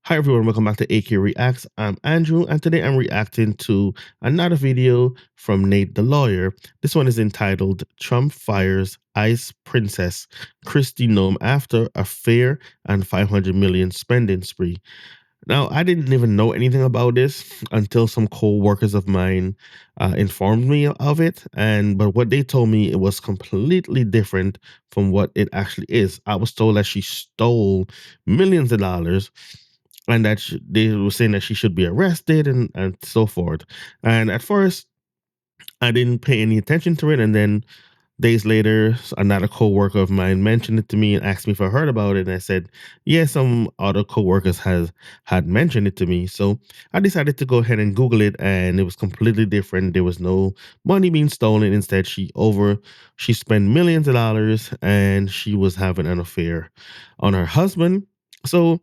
Hi everyone, welcome back to AK Reacts. I'm Andrew, and today I'm reacting to another video from Nate the Lawyer. This one is entitled Trump Fires Ice Princess Kristi Noem After Affair and 500 Million Spending Spree. Now, I didn't even know anything about this until some co-workers of mine informed me of it. But what they told me, it was completely different from what it actually is. I was told that she stole millions of dollars and that they were saying that she should be arrested and so forth. And at first, I didn't pay any attention to it. And then days later, another coworker of mine mentioned it to me and asked me if I heard about it. And I said, yeah, some other coworkers had mentioned it to me. So I decided to go ahead and Google it, and it was completely different. There was no money being stolen. Instead, she spent millions of dollars, and she was having an affair on her husband. So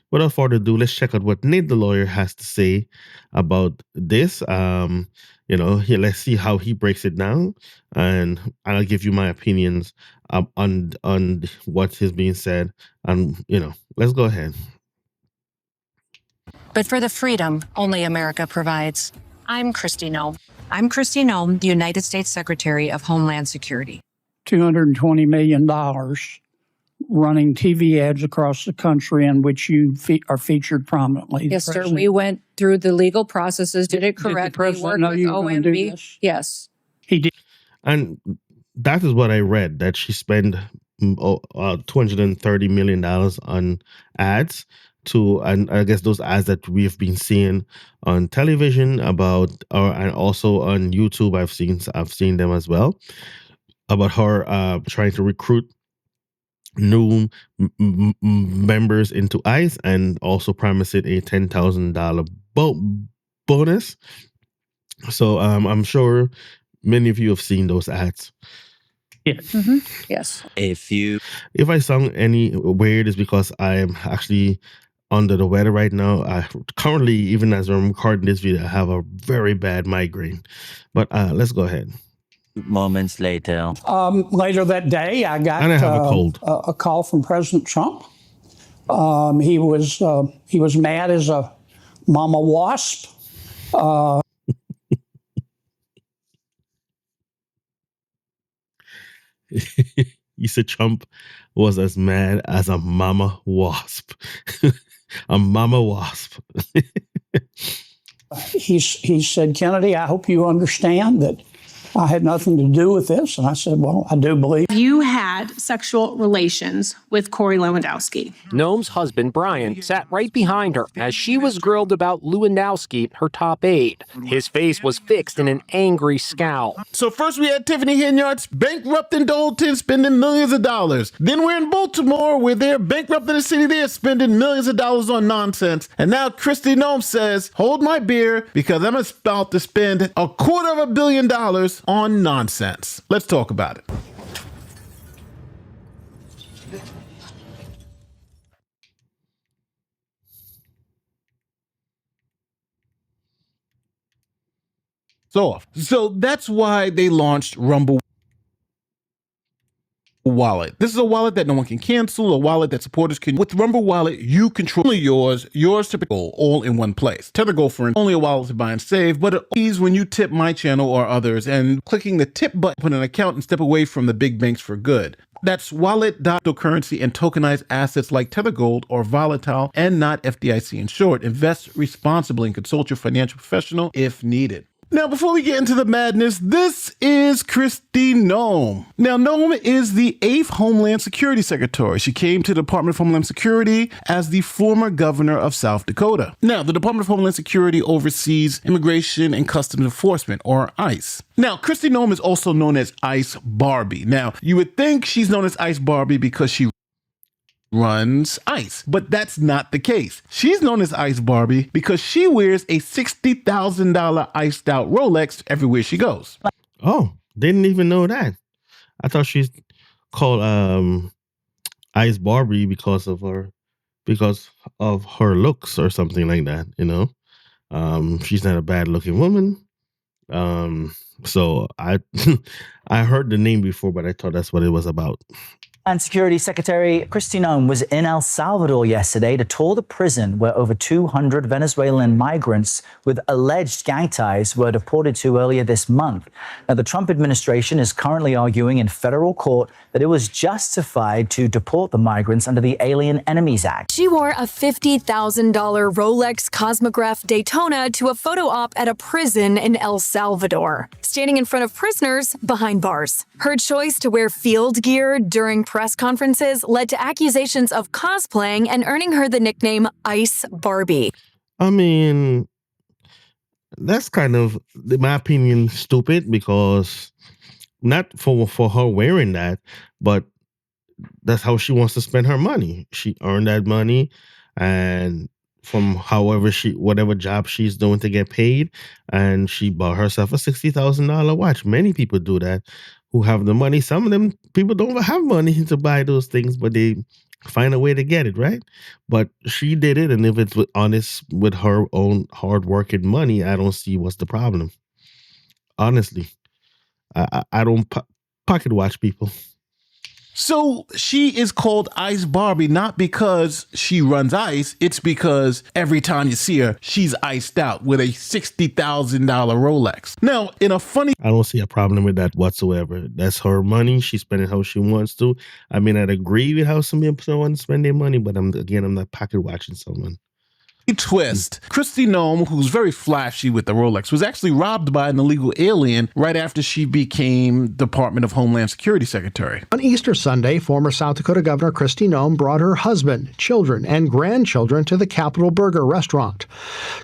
without further ado, let's check out what Nate the Lawyer has to say about this. Here, let's see how he breaks it down, and I'll give you my opinions on what is being said. And let's go ahead. But for the freedom only America provides. I'm Kristi Noem. I'm Kristi Noem, the United States Secretary of Homeland Security. $220 million running TV ads across the country in which you are featured prominently. Yes, sir. We went through the legal processes, did it correctly. Did the president know you were going to do this? Yes. He did. And that is what I read, that she spent $230 million on ads and I guess those ads that we've been seeing on television and also on YouTube. I've seen them as well, about her trying to recruit new members into ICE and also promising a $10,000 bonus. So I'm sure many of you have seen those ads. Yeah. Mm-hmm. Yes. If I sound any weird, it's because I am actually under the weather right now. I currently, even as I'm recording this video, I have a very bad migraine. But let's go ahead. Moments later. Later that day, I got And I have a cold. A call from President Trump. He was mad as a mama wasp. You said Trump was as mad as a mama wasp. A mama wasp. He said, Kennedy, I hope you understand that I had nothing to do with this. And I said, well, I do believe. You had sexual relations with Corey Lewandowski. Noem's husband, Brian, sat right behind her as she was grilled about Lewandowski, her top aide. His face was fixed in an angry scowl. So first we had Tiffany Henyards bankrupting Dalton, spending millions of dollars. Then we're in Baltimore where they're bankrupting the city there, spending millions of dollars on nonsense. And now Kristi Noem says, hold my beer because I'm about to spend $250 million on nonsense. Let's talk about it. So that's why they launched Rumble Wallet. This is a wallet that no one can cancel, a wallet that supporters can. With Rumble Wallet, you control yours to go all in one place. Tether Go, for only a wallet to buy and save, but it ease when you tip my channel or others, and clicking the tip button, put an account and step away from the big banks for good. That's wallet.cryptocurrency and tokenized assets like Tether Gold or volatile and not FDIC insured. Invest responsibly and consult your financial professional if needed. Now, before we get into the madness, this is Kristi Noem. Now, Noem is the 8th Homeland Security Secretary. She came to the Department of Homeland Security as the former governor of South Dakota. Now, the Department of Homeland Security oversees Immigration and Customs Enforcement, or ICE. Now, Kristi Noem is also known as Ice Barbie. Now, you would think she's known as Ice Barbie because she runs ICE, but that's not the case. She's known as Ice Barbie because she wears a $60,000 iced out Rolex everywhere she goes. Oh, didn't even know that. I thought she's called Ice Barbie because of her looks or something like that, She's not a bad looking woman. So I I heard the name before, but I thought that's what it was about. And Security Secretary Kristi Noem was in El Salvador yesterday to tour the prison where over 200 Venezuelan migrants with alleged gang ties were deported to earlier this month. Now, the Trump administration is currently arguing in federal court that it was justified to deport the migrants under the Alien Enemies Act. She wore a $50,000 Rolex Cosmograph Daytona to a photo op at a prison in El Salvador, standing in front of prisoners behind bars. Her choice to wear field gear during press conferences led to accusations of cosplaying and earning her the nickname Ice Barbie. I mean, that's kind of, in my opinion, stupid, because not for her wearing that, but that's how she wants to spend her money. She earned that money, and from whatever job she's doing to get paid, and she bought herself a $60,000 watch. Many people do that who have the money. Some of them people don't have money to buy those things, but they find a way to get it, right? But she did it, and if it's honest with her own hard-working money, I don't see what's the problem. Honestly, I don't pocket watch people. So she is called Ice Barbie not because she runs ice. It's because every time you see her, she's iced out with a $60,000 Rolex. Now, in a funny... I don't see a problem with that whatsoever. That's her money. She's spending how she wants to. I mean, I'd agree with how some people want to spend their money, but I'm not pocket watching someone. Twist. Kristi Noem, who's very flashy with the Rolex, was actually robbed by an illegal alien right after she became Department of Homeland Security Secretary. On Easter Sunday, former South Dakota Governor Kristi Noem brought her husband, children, and grandchildren to the Capitol Burger restaurant.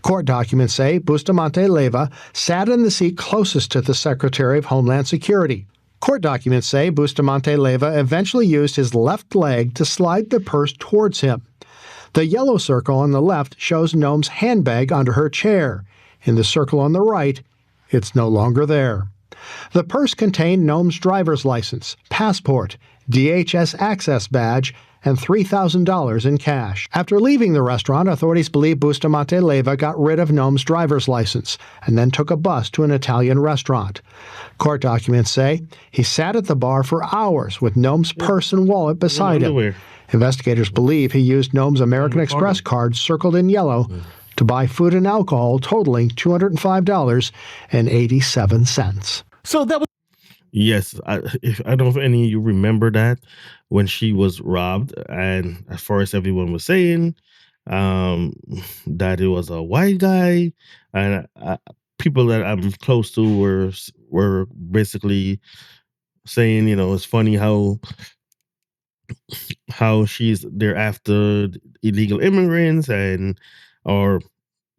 Court documents say Bustamante Leyva sat in the seat closest to the Secretary of Homeland Security. Court documents say Bustamante Leyva eventually used his left leg to slide the purse towards him. The yellow circle on the left shows Noem's handbag under her chair. In the circle on the right, it's no longer there. The purse contained Noem's driver's license, passport, DHS access badge, and $3,000 in cash. After leaving the restaurant, authorities believe Bustamante Leyva got rid of Noem's driver's license and then took a bus to an Italian restaurant. Court documents say he sat at the bar for hours with Noem's purse and wallet beside him. Investigators believe he used Noem's American Express card circled in yellow to buy food and alcohol totaling $205.87. So that was... Yes, I don't know if any of you remember that when she was robbed, and as far as everyone was saying, that it was a white guy, and people that I'm close to were basically saying, it's funny how she's there after illegal immigrants or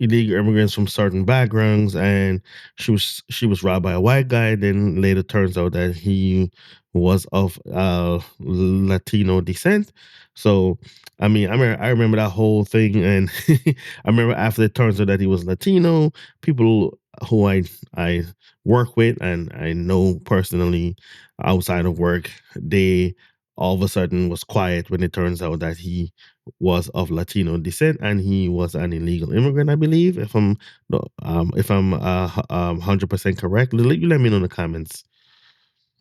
illegal immigrants from certain backgrounds, and she was robbed by a white guy. Then later turns out that he was of Latino descent. So I mean, I remember that whole thing, and I remember after it turns out that he was Latino, people who I work with and I know personally outside of work, they all of a sudden was quiet when it turns out that he was of Latino descent and he was an illegal immigrant, I believe. If I'm 100% correct, you let me know in the comments.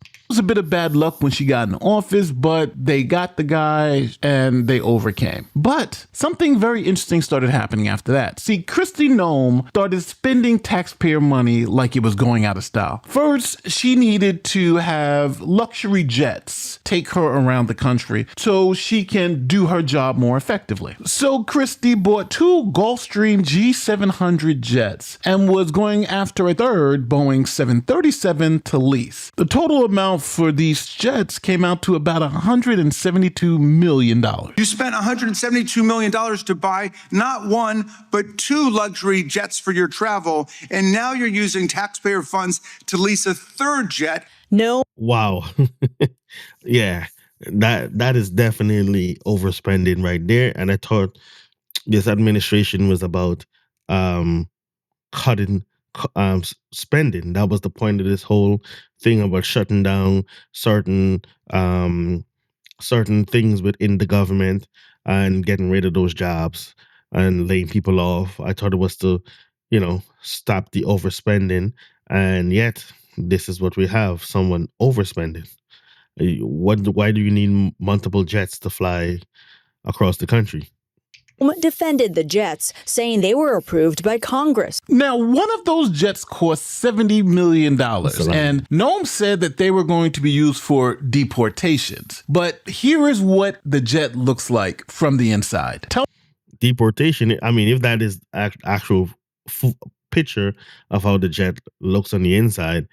It was a bit of bad luck when she got in office, but they got the guy and they overcame. But something very interesting started happening after that. See, Kristi Noem started spending taxpayer money like it was going out of style. First, she needed to have luxury jets take her around the country so she can do her job more effectively. So Kristi bought 2 Gulfstream G700 jets and was going after a third Boeing 737 to lease. The total amount for these jets came out to about $172 million. You spent $172 million to buy not 1, but 2 luxury jets for your travel, and now you're using taxpayer funds to lease a third jet. No. Wow. Yeah, that is definitely overspending right there. And I thought this administration was about cutting spending. That was the point of this whole thing about shutting down certain things within the government and getting rid of those jobs and laying people off. I thought it was to, stop the overspending, and yet this is what we have: someone overspending. Why do you need multiple jets to fly across the country? Defended the jets, saying they were approved by Congress. Now, one of those jets cost $70 million, and Noem said that they were going to be used for deportations. But here is what the jet looks like from the inside. Deportation, I mean, if that is actual picture of how the jet looks on the inside,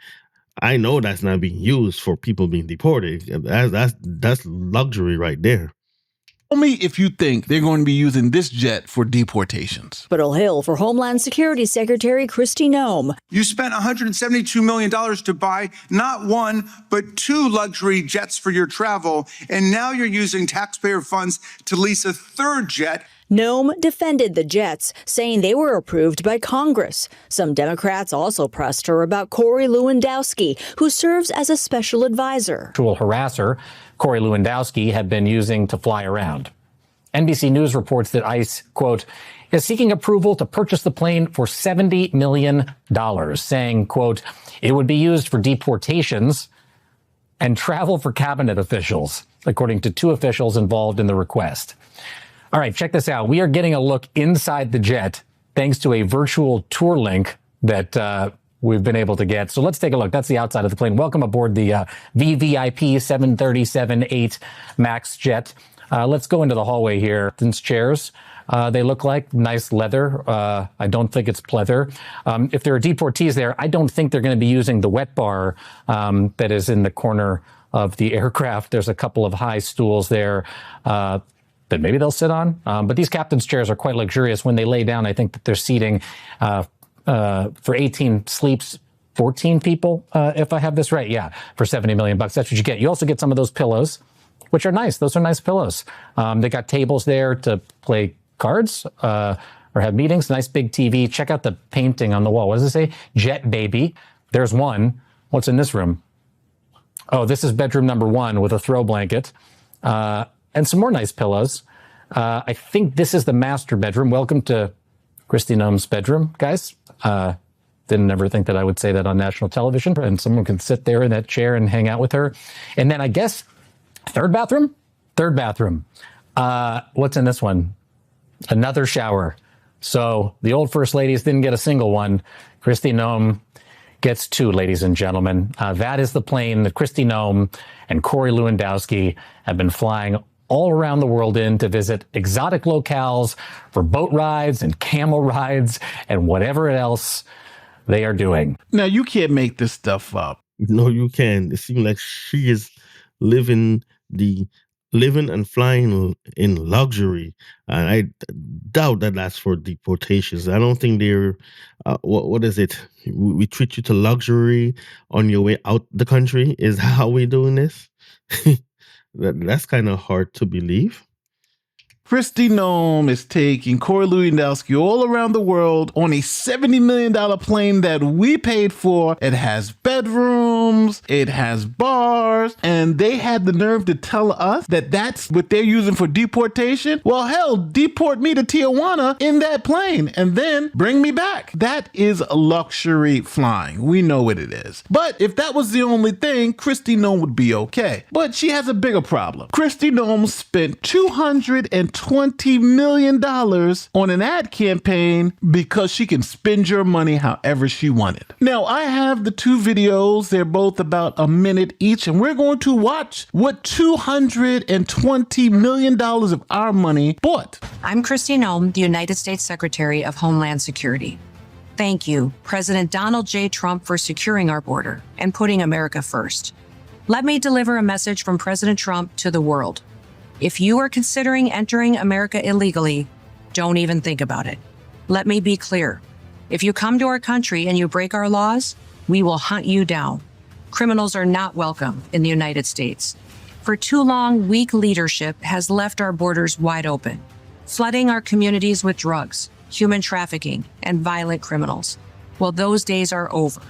I know that's not being used for people being deported. That's luxury right there. Tell me if you think they're going to be using this jet for deportations. Capitol Hill for Homeland Security Secretary Kristi Noem. You spent $172 million to buy not one, but two luxury jets for your travel, and now you're using taxpayer funds to lease a third jet. Noem defended the jets, saying they were approved by Congress. Some Democrats also pressed her about Corey Lewandowski, who serves as a special advisor. Harasser Corey Lewandowski had been using to fly around. NBC News reports that ICE, quote, is seeking approval to purchase the plane for $70 million, saying, quote, it would be used for deportations and travel for cabinet officials, according to two officials involved in the request. All right, check this out. We are getting a look inside the jet thanks to a virtual tour link that we've been able to get. So let's take a look. That's the outside of the plane. Welcome aboard the VVIP 737-8 MAX jet. Let's go into the hallway here. These chairs, they look like nice leather. I don't think it's pleather. If there are deportees there, I don't think they're going to be using the wet bar that is in the corner of the aircraft. There's a couple of high stools there that maybe they'll sit on. But these captain's chairs are quite luxurious. When they lay down, I think that they're seating for 18 sleeps, 14 people, if I have this right. Yeah, for $70 million. That's what you get. You also get some of those pillows, which are nice. Those are nice pillows. They got tables there to play cards or have meetings. Nice big TV. Check out the painting on the wall. What does it say? Jet Baby. There's one. What's in this room? Oh, this is bedroom number 1 with a throw blanket. And some more nice pillows. I think this is the master bedroom. Welcome to Kristi Noem's bedroom, guys. Didn't ever think that I would say that on national television, and someone can sit there in that chair and hang out with her. And then I guess third bathroom. What's in this one? Another shower. So the old first ladies didn't get a single one. Kristi Noem gets 2, ladies and gentlemen. That is the plane that Kristi Noem and Corey Lewandowski have been flying all around the world in to visit exotic locales for boat rides and camel rides and whatever else they are doing. Now, you can't make this stuff up. No, you can. It seems like she is living and flying in luxury. And I doubt that that's for deportations. I don't think they're, what is it? We treat you to luxury on your way out the country. Is how we're doing this? That's kind of hard to believe. Kristi Noem is taking Corey Lewandowski all around the world on a $70 million plane that we paid for. It has bedrooms, it has bars, and they had the nerve to tell us that that's what they're using for deportation. Well, hell, deport me to Tijuana in that plane and then bring me back. That is luxury flying. We know what it is. But if that was the only thing, Kristi Noem would be okay. But she has a bigger problem. Kristi Noem spent $220 million on an ad campaign because she can spend your money however she wanted. Now, I have the 2 videos. They're both about a minute each, and we're going to watch what $220 million of our money bought. I'm Kristi Noem, the United States Secretary of Homeland Security. Thank you, President Donald J. Trump, for securing our border and putting America first. Let me deliver a message from President Trump to the world. If you are considering entering America illegally, don't even think about it. Let me be clear. If you come to our country and you break our laws, we will hunt you down. Criminals are not welcome in the United States. For too long, weak leadership has left our borders wide open, flooding our communities with drugs, human trafficking, and violent criminals. Well, those days are over.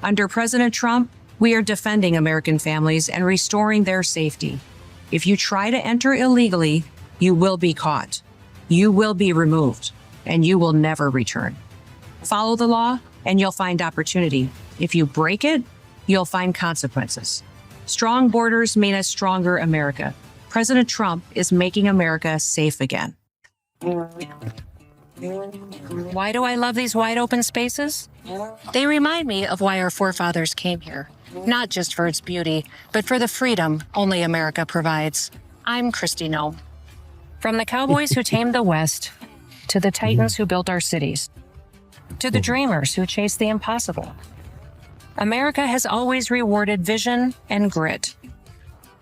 Under President Trump, we are defending American families and restoring their safety. If you try to enter illegally, you will be caught. You will be removed, and you will never return. Follow the law, and you'll find opportunity. If you break it, you'll find consequences. Strong borders mean a stronger America. President Trump is making America safe again. Why do I love these wide open spaces? They remind me of why our forefathers came here. Not just for its beauty, but for the freedom only America provides. I'm Kristi Noem. From the cowboys who tamed the West, to the titans who built our cities, to the dreamers who chased the impossible, America has always rewarded vision and grit.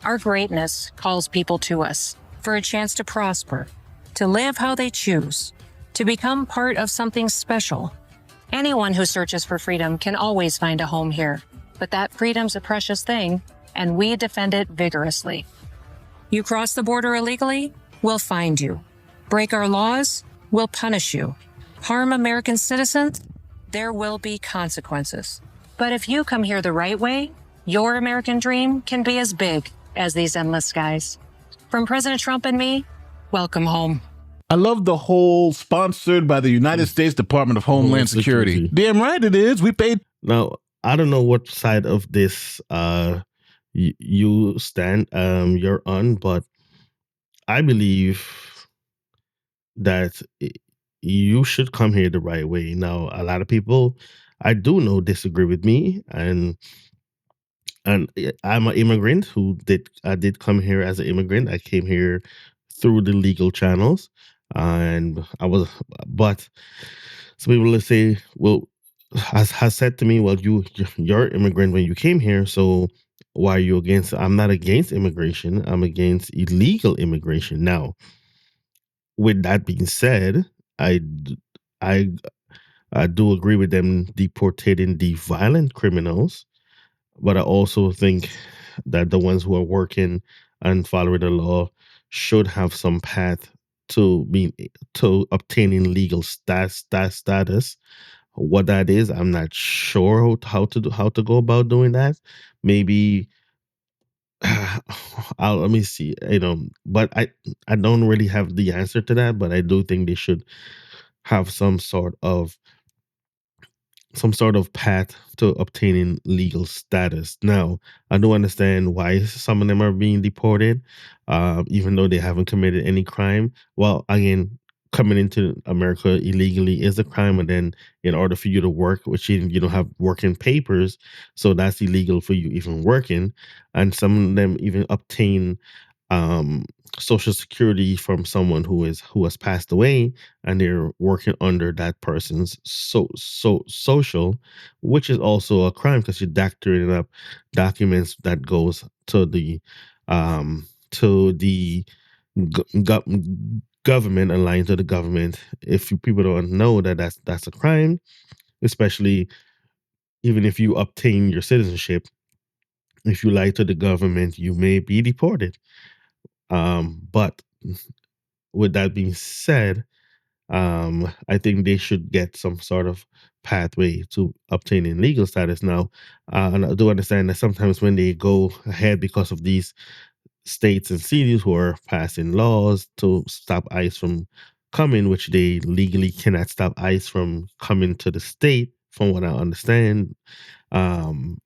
Our greatness calls people to us for a chance to prosper, to live how they choose, to become part of something special. Anyone who searches for freedom can always find a home here, but that freedom's a precious thing, and we defend it vigorously. You cross the border illegally, we'll find you. Break our laws, we'll punish you. Harm American citizens, there will be consequences. But if you come here the right way, your American dream can be as big as these endless skies. From President Trump and me, welcome home. I love the whole sponsored by the United States Department of Homeland Security. Damn right it is. We paid. Now, I don't know what side of this you stand, you're on, but I believe that you should come here the right way. Now, a lot of people I do know disagree with me, and I'm an immigrant I did come here as an immigrant. I came here through the legal channels, and but some people will say, well, has said to me, well, you're immigrant when you came here, so why are you against? I'm not against immigration. I'm against illegal immigration. Now, with that being said, I d- I I do agree with them deportating the violent criminals, but I also think that the ones who are working and following the law should have some path to being to obtaining legal status. What that is, I'm not sure how to go about doing that. Maybe let me see. But I don't really have the answer to that. But I do think they should have some sort of path to obtaining legal status. Now, I do understand why some of them are being deported, even though they haven't committed any crime. Well, again, coming into America illegally is a crime, and then in order for you to work, which you don't have working papers, so that's illegal for you even working. And some of them even obtain um, social security from someone who has passed away, and they're working under that person's social, which is also a crime because you're doctoring up documents that goes to the government, aligned to the government. If people don't know that that's a crime, especially even if you obtain your citizenship, if you lie to the government, you may be deported. But with that being said, I think they should get some sort of pathway to obtaining legal status now. And I do understand that sometimes when they go ahead because of these states and cities who are passing laws to stop ICE from coming, which they legally cannot stop ICE from coming to the state, from what I understand.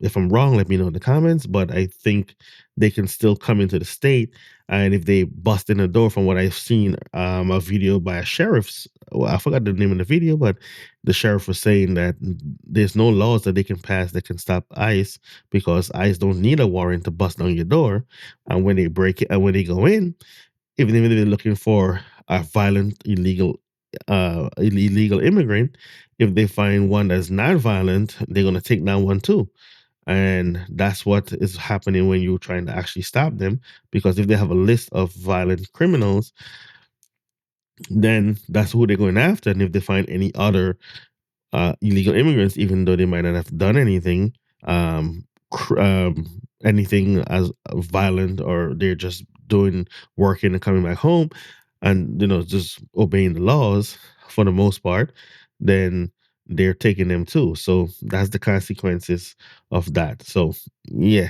If I'm wrong, let me know in the comments, but I think they can still come into the state. And if they bust in the door, from what I've seen, a video by a sheriff's, well, I forgot the name of the video, but the sheriff was saying that there's no laws that they can pass that can stop ICE, because ICE don't need a warrant to bust down your door. And when they break it, and when they go in, even if they're looking for a violent, illegal immigrant, if they find one that's not violent, they're going to take down one too. And that's what is happening when you're trying to actually stop them. Because if they have a list of violent criminals, then that's who they're going after. And if they find any other illegal immigrants, even though they might not have done anything, anything as violent, or they're just doing working and coming back home, and just obeying the laws for the most part, then they're taking them too. So that's the consequences of that. So yeah.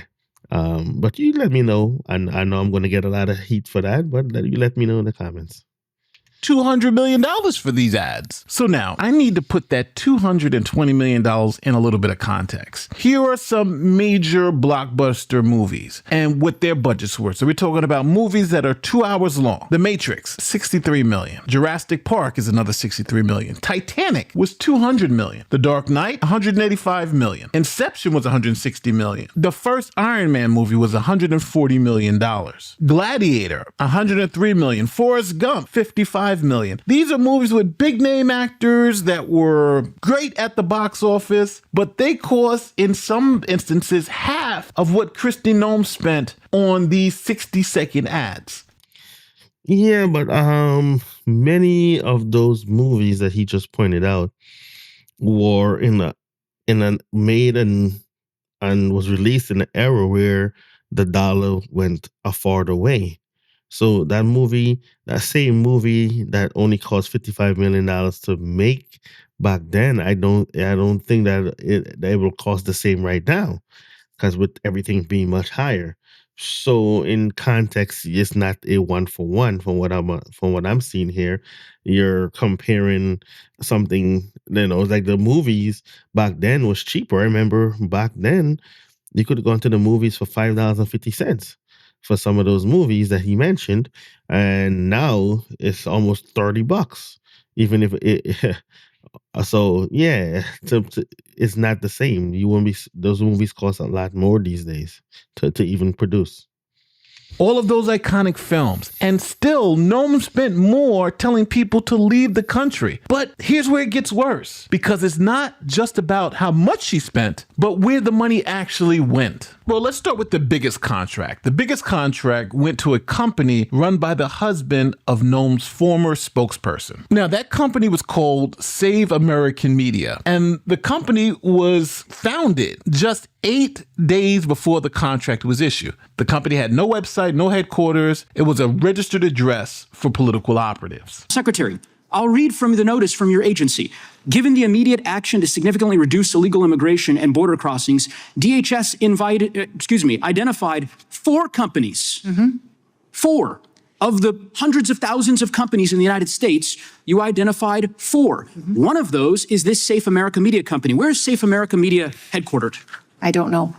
But you let me know, and I know I'm going to get a lot of heat for that, but you let me know in the comments. $200 million for these ads. So now I need to put that $220 million in a little bit of context. Here are some major blockbuster movies and what their budgets were. So we're talking about movies that are 2 hours long. The Matrix, $63 million. Jurassic Park is another $63 million. Titanic was $200 million. The Dark Knight, $185 million. Inception was $160 million. The first Iron Man movie was $140 million. Gladiator, $103 million. Forrest Gump, $55 million. These are movies with big name actors that were great at the box office, but they cost, in some instances, half of what Kristi Noem spent on these 60-second ads. Yeah, but many of those movies that he just pointed out were made and was released in an era where the dollar went a farther way. So that same movie that only cost $55 million to make back then, I don't think that it will cost the same right now, because with everything being much higher. So in context, it's not a one for one from what I'm seeing here. You're comparing something, like the movies back then was cheaper. I remember back then you could have gone to the movies for $5.50 for some of those movies that he mentioned, and now it's almost $30. Even if it, so yeah, it's not the same. Those movies cost a lot more these days to even produce. All of those iconic films, and still Noem spent more telling people to leave the country. But here's where it gets worse, because it's not just about how much she spent, but where the money actually went. Well, let's start with the biggest contract. The biggest contract went to a company run by the husband of Noem's former spokesperson. Now, that company was called Save American Media, and the company was founded just 8 days before the contract was issued. The company had no website, no headquarters. It was a registered address for political operatives. Secretary, I'll read from the notice from your agency. Given the immediate action to significantly reduce illegal immigration and border crossings, DHS identified 4 companies. 4 of the hundreds of thousands of companies in the United States, you identified 4. One of those is this Safe America Media company. Where is Safe America Media headquartered? I don't know.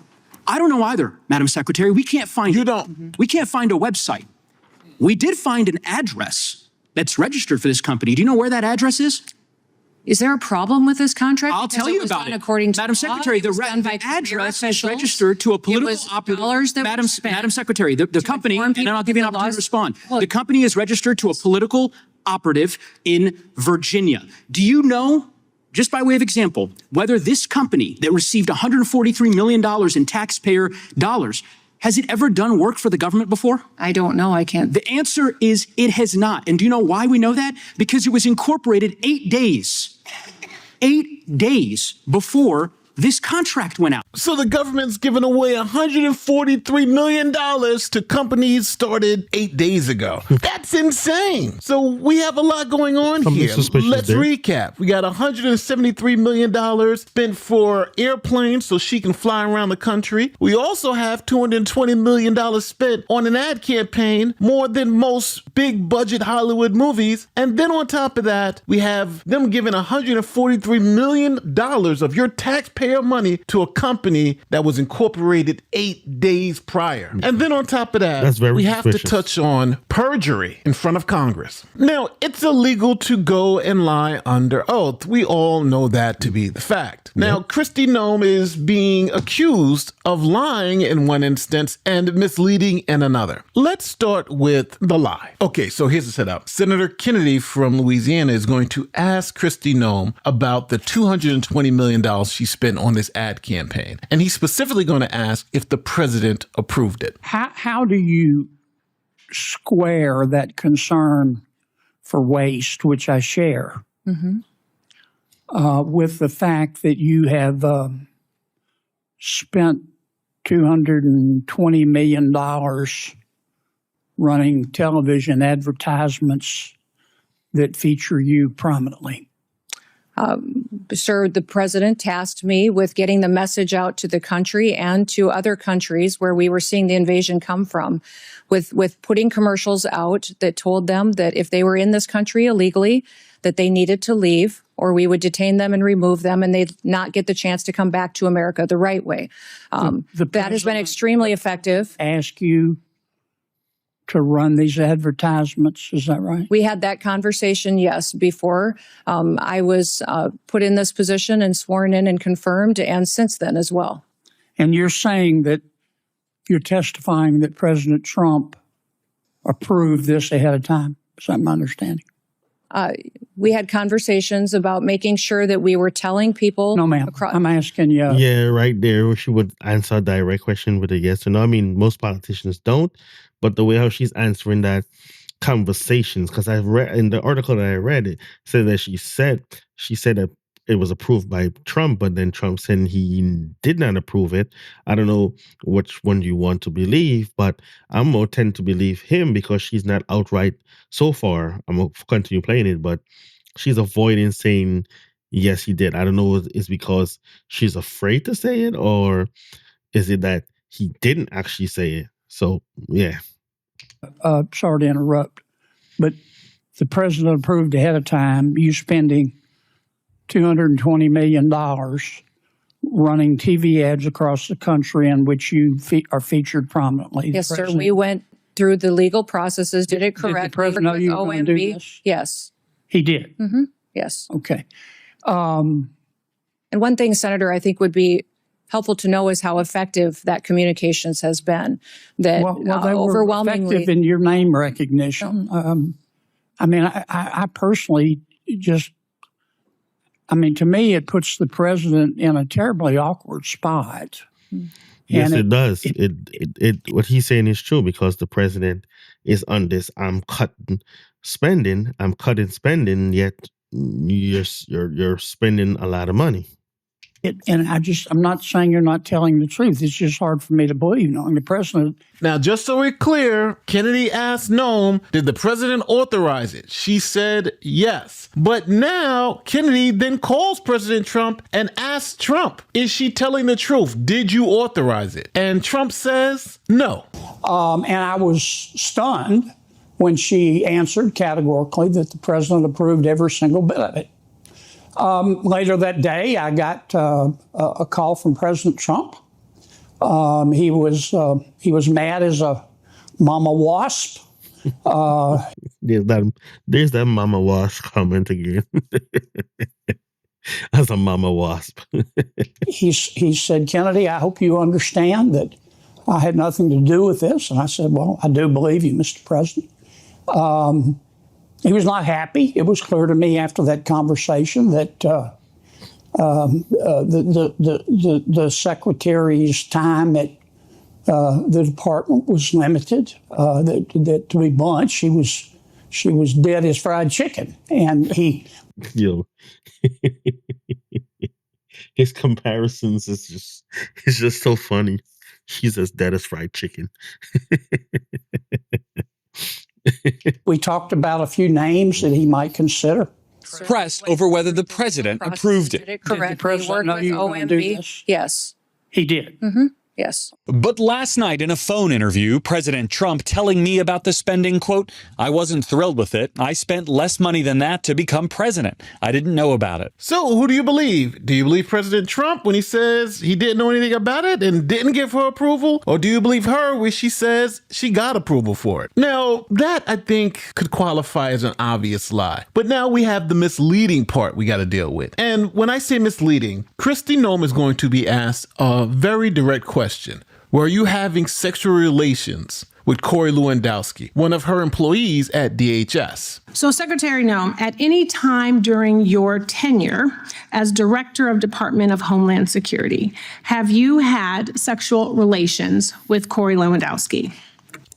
I don't know either, Madam Secretary. We can't find You don't. We can't find a website. We did find an address that's registered for this company. Do you know where that address is? Is there a problem with this contract? I'll tell you about it. According to Madam Secretary, the address is registered to a political operative. Madam Secretary, the company, and I'll give you an opportunity to respond. The company is registered to a political operative in Virginia. Do you know, just by way of example, whether this company that received $143 million in taxpayer dollars, has it ever done work for the government before? I don't know. I can't. The answer is it has not. And do you know why we know that? Because it was incorporated 8 days before this contract went out. So the government's giving away $143 million to companies started 8 days ago. That's insane. So we have a lot going on here. Let's recap. We got $173 million spent for airplanes so she can fly around the country. We also have $220 million spent on an ad campaign, more than most big budget Hollywood movies. And then on top of that, we have them giving $143 million of your taxpayer money to a company that was incorporated 8 days prior. And then on top of that, we have to touch on perjury in front of Congress. Now, it's illegal to go and lie under oath. We all know that to be the fact. Now, Kristi Noem is being accused of lying in one instance and misleading in another. Let's start with the lie. Okay, so here's the setup. Senator Kennedy from Louisiana is going to ask Kristi Noem about the $220 million she spent on this ad campaign. And he's specifically going to ask if the president approved it. How do you square that concern for waste, which I share, with the fact that you have spent $220 million running television advertisements that feature you prominently? Sir, the president tasked me with getting the message out to the country and to other countries where we were seeing the invasion come from, with putting commercials out that told them that if they were in this country illegally, that they needed to leave, or we would detain them and remove them, and they'd not get the chance to come back to America the right way. That has been extremely effective. Ask you to run these advertisements, is that right? We had that conversation, yes, before I was put in this position and sworn in and confirmed, and since then as well. And you're saying that you're testifying that President Trump approved this ahead of time. Is that my understanding? We had conversations about making sure that we were telling people. No, ma'am. I'm asking you. Yeah, right there. She would answer a direct question with a yes or no. I mean, most politicians don't, but the way how she's answering that conversations, because I've read in the article that I read, it said that she said that it was approved by Trump, but then Trump said he did not approve it. I don't know which one you want to believe, but I'm more tend to believe him because she's not outright so far. I'm going to continue playing it, but she's avoiding saying, yes, he did. I don't know if it's because she's afraid to say it, or is it that he didn't actually say it? So, yeah. Sorry to interrupt, but the president approved ahead of time you spending $220 million running TV ads across the country in which you are featured prominently. Yes, sir. We went through the legal processes, did it correctly. Did the president know you were going to do this? Yes. He did? Mm-hmm. Yes. Okay. And one thing, Senator, I think would be helpful to know is how effective that communications has been. That they overwhelmingly were effective in your name recognition. I mean, I personally just, I mean, to me, it puts the president in a terribly awkward spot. Yes, it does. What he's saying is true because the president is on this. I'm cutting spending, yet you're spending a lot of money. And I'm not saying you're not telling the truth. It's just hard for me to believe, knowing the president. Now, just so we're clear, Kennedy asked Noem, did the president authorize it? She said yes. But now Kennedy then calls President Trump and asks Trump, is she telling the truth? Did you authorize it? And Trump says no. And I was stunned when she answered categorically that the president approved every single bit of it. Later that day, I got a call from President Trump. He was mad as a mama wasp. There's that mama wasp comment again. As a mama wasp. He said, Kennedy, I hope you understand that I had nothing to do with this. And I said, well, I do believe you, Mr. President. He was not happy. It was clear to me after that conversation that the secretary's time at the department was limited. That to be blunt, she was dead as fried chicken, and he. His comparisons is just so funny. She's as dead as fried chicken. We talked about a few names that he might consider. Pressed over whether the president approved it. Correct. Did the president know you were going to do this? Yes. He did. Mm-hmm. Yes. But last night in a phone interview, President Trump telling me about the spending, quote, I wasn't thrilled with it. I spent less money than that to become president. I didn't know about it. So who do you believe? Do you believe President Trump when he says he didn't know anything about it and didn't give her approval? Or do you believe her when she says she got approval for it? Now, that I think could qualify as an obvious lie. But now we have the misleading part we got to deal with. And when I say misleading, Kristi Noem is going to be asked a very direct question. Were you having sexual relations with Corey Lewandowski, one of her employees at DHS? So, Secretary Noem, at any time during your tenure as Director of Department of Homeland Security, have you had sexual relations with Corey Lewandowski?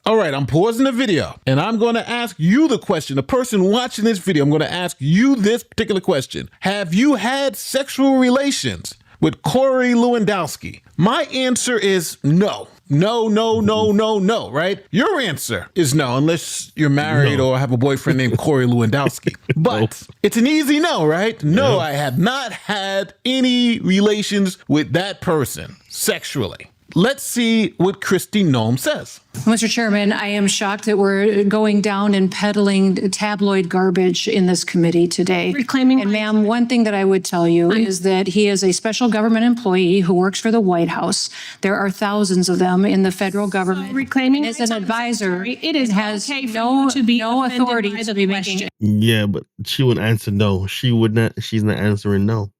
All right, I'm pausing the video and I'm going to ask you the question. The person watching this video, I'm going to ask you this particular question. Have you had sexual relations with Corey Lewandowski? My answer is no. No, right? Your answer is no, unless you're married or have a boyfriend named Corey Lewandowski. But it's an easy no, right? No, I have not had any relations with that person sexually. Let's see what Kristi Noem says. Mr. Chairman, I am shocked that we're going down and peddling tabloid garbage in this committee today. Reclaiming and ma'am, one thing that I would tell you is that he is a special government employee who works for the White House. There are thousands of them in the federal government. Reclaiming as an advisor, it is has okay for no you to be authority offended by to the be question. making. Yeah, but she would answer no. She would not. She's not answering no.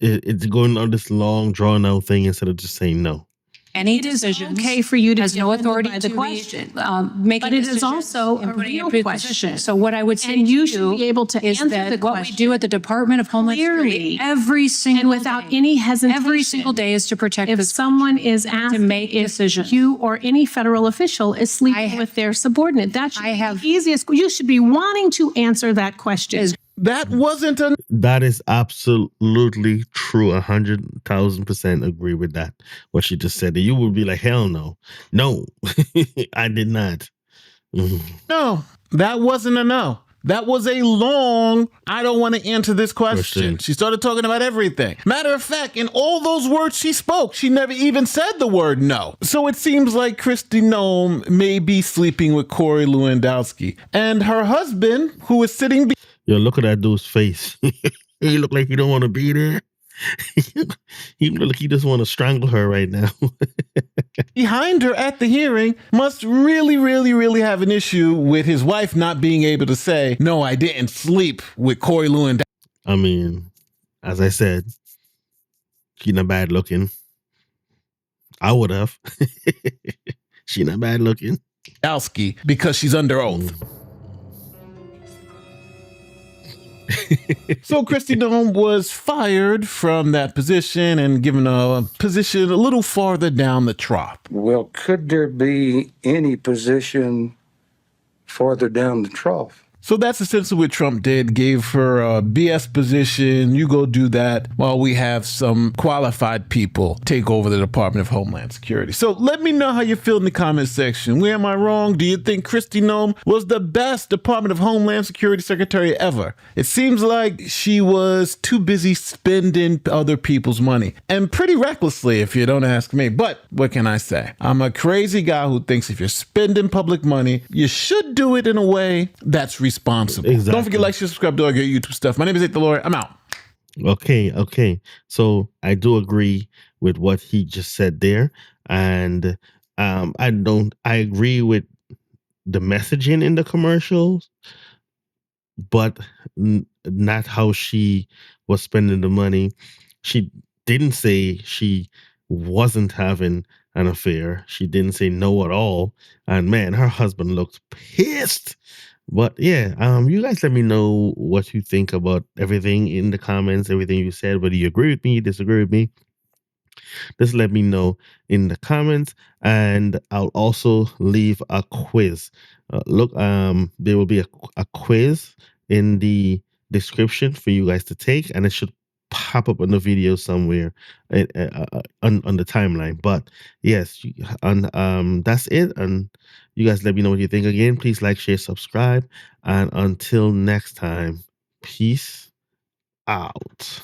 It's going on this long, drawn out thing instead of just saying no. Any decision Okay for you to has no authority by the to question. make But it is also a real question. So what I would say And you to should be able to is answer that the what we question do at the Department of Homeland Security clearly every single and without day, any hesitation. every single day is to protect If this someone is asked to make if decisions. you or any federal official is sleeping with their subordinate, that should be the easiest. You should be wanting to answer that question. That wasn't a... That is absolutely true. 100,000% agree with that. What she just said. You would be like, hell no. No, I did not. No, that wasn't a no. That was a long, I don't want to answer this question. She started talking about everything. Matter of fact, in all those words she spoke, she never even said the word no. So it seems like Kristi Noem may be sleeping with Corey Lewandowski. And her husband, who is sitting... Yo, look at that dude's face. He look like he don't want to be there. He look like he just want to strangle her right now. behind her at the hearing must really have an issue with his wife not being able to say, no, I didn't sleep with Corey Lewandowski. I mean, as I said, she not bad looking. I would have. She not bad looking. Because she's under oath. So Kristi Noem was fired from that position and given a position a little farther down the trough. Well, could there be any position farther down the trough? So that's essentially what Trump did, gave her a BS position. You go do that while we have some qualified people take over the Department of Homeland Security. So let me know how you feel in the comment section. Where am I wrong? Do you think Kristi Noem was the best Department of Homeland Security secretary ever? It seems like she was too busy spending other people's money, and pretty recklessly if you don't ask me. But what can I say? I'm a crazy guy who thinks if you're spending public money, you should do it in a way that's responsible. Exactly. Don't forget to like, share, subscribe to all your YouTube stuff. My name is Nate the Lawyer. I'm out. Okay. So I do agree with what he just said there. And I agree with the messaging in the commercials, but not how she was spending the money. She didn't say she wasn't having an affair. She didn't say no at all. And man, her husband looked pissed. But yeah, you guys let me know what you think about everything in the comments, everything you said, whether you agree with me, disagree with me. Just let me know in the comments, and I'll also leave a quiz. There will be a quiz in the description for you guys to take, and it should pop up in the video somewhere on the timeline. But yes, that's it. And you guys let me know what you think. Again, please like, share, subscribe, and until next time, peace out.